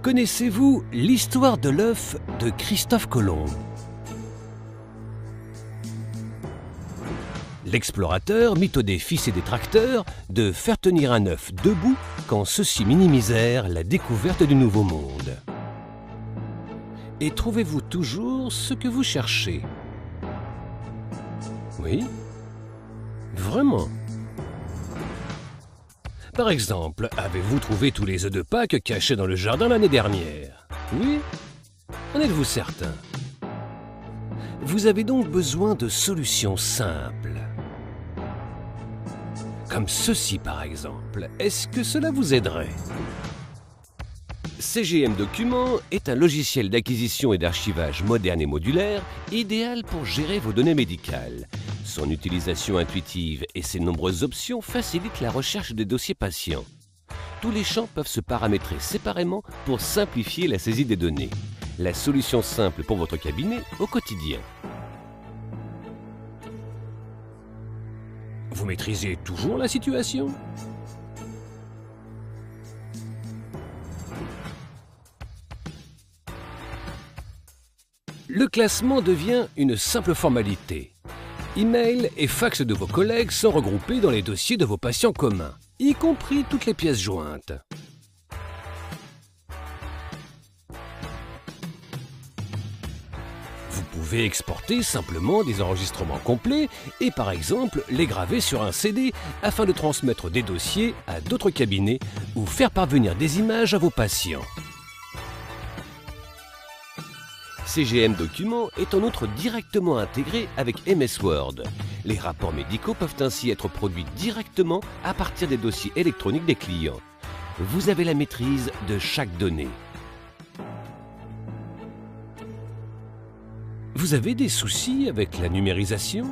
Connaissez-vous l'histoire de l'œuf de Christophe Colomb? L'explorateur mit au défi ses détracteurs de faire tenir un œuf debout quand ceux-ci minimisèrent la découverte du Nouveau Monde. Et trouvez-vous toujours ce que vous cherchez? Oui? Vraiment? Par exemple, avez-vous trouvé tous les œufs de Pâques cachés dans le jardin l'année dernière? Oui? En êtes-vous certain? Vous avez donc besoin de solutions simples. Comme ceci par exemple. Est-ce que cela vous aiderait? CGM Documents est un logiciel d'acquisition et d'archivage moderne et modulaire, idéal pour gérer vos données médicales. Son utilisation intuitive et ses nombreuses options facilitent la recherche des dossiers patients. Tous les champs peuvent se paramétrer séparément pour simplifier la saisie des données. La solution simple pour votre cabinet au quotidien. Vous maîtrisez toujours la situation? Le classement devient une simple formalité. Email et fax de vos collègues sont regroupés dans les dossiers de vos patients communs, y compris toutes les pièces jointes. Vous pouvez exporter simplement des enregistrements complets et par exemple les graver sur un CD afin de transmettre des dossiers à d'autres cabinets ou faire parvenir des images à vos patients. CGM Documents est en outre directement intégré avec MS Word. Les rapports médicaux peuvent ainsi être produits directement à partir des dossiers électroniques des clients. Vous avez la maîtrise de chaque donnée. Vous avez des soucis avec la numérisation?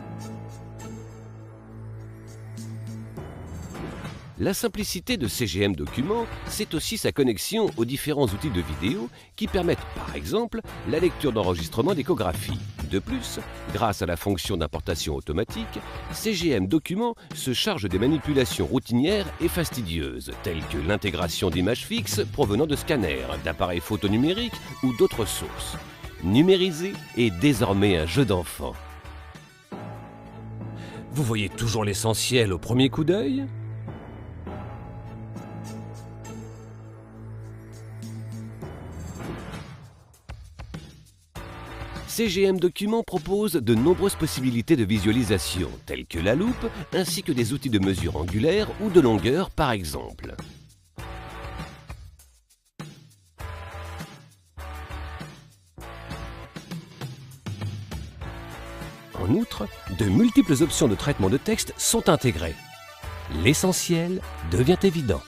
La simplicité de CGM Documents, c'est aussi sa connexion aux différents outils de vidéo qui permettent par exemple la lecture d'enregistrement d'échographie. De plus, grâce à la fonction d'importation automatique, CGM Documents se charge des manipulations routinières et fastidieuses, telles que l'intégration d'images fixes provenant de scanners, d'appareils photo numériques ou d'autres sources. Numériser est désormais un jeu d'enfant. Vous voyez toujours l'essentiel au premier coup d'œil? CGM Documents propose de nombreuses possibilités de visualisation, telles que la loupe, ainsi que des outils de mesure angulaire ou de longueur par exemple. En outre, de multiples options de traitement de texte sont intégrées. L'essentiel devient évident.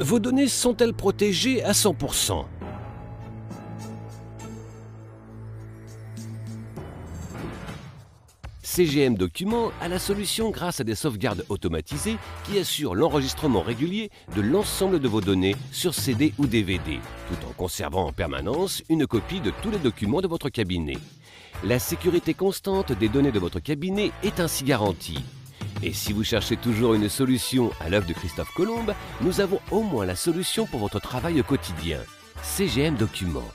Vos données sont-elles protégées à 100%? CGM Documents a la solution grâce à des sauvegardes automatisées qui assurent l'enregistrement régulier de l'ensemble de vos données sur CD ou DVD, tout en conservant en permanence une copie de tous les documents de votre cabinet. La sécurité constante des données de votre cabinet est ainsi garantie. Et si vous cherchez toujours une solution à l'œuvre de Christophe Colomb, nous avons au moins la solution pour votre travail au quotidien. CGM Documents.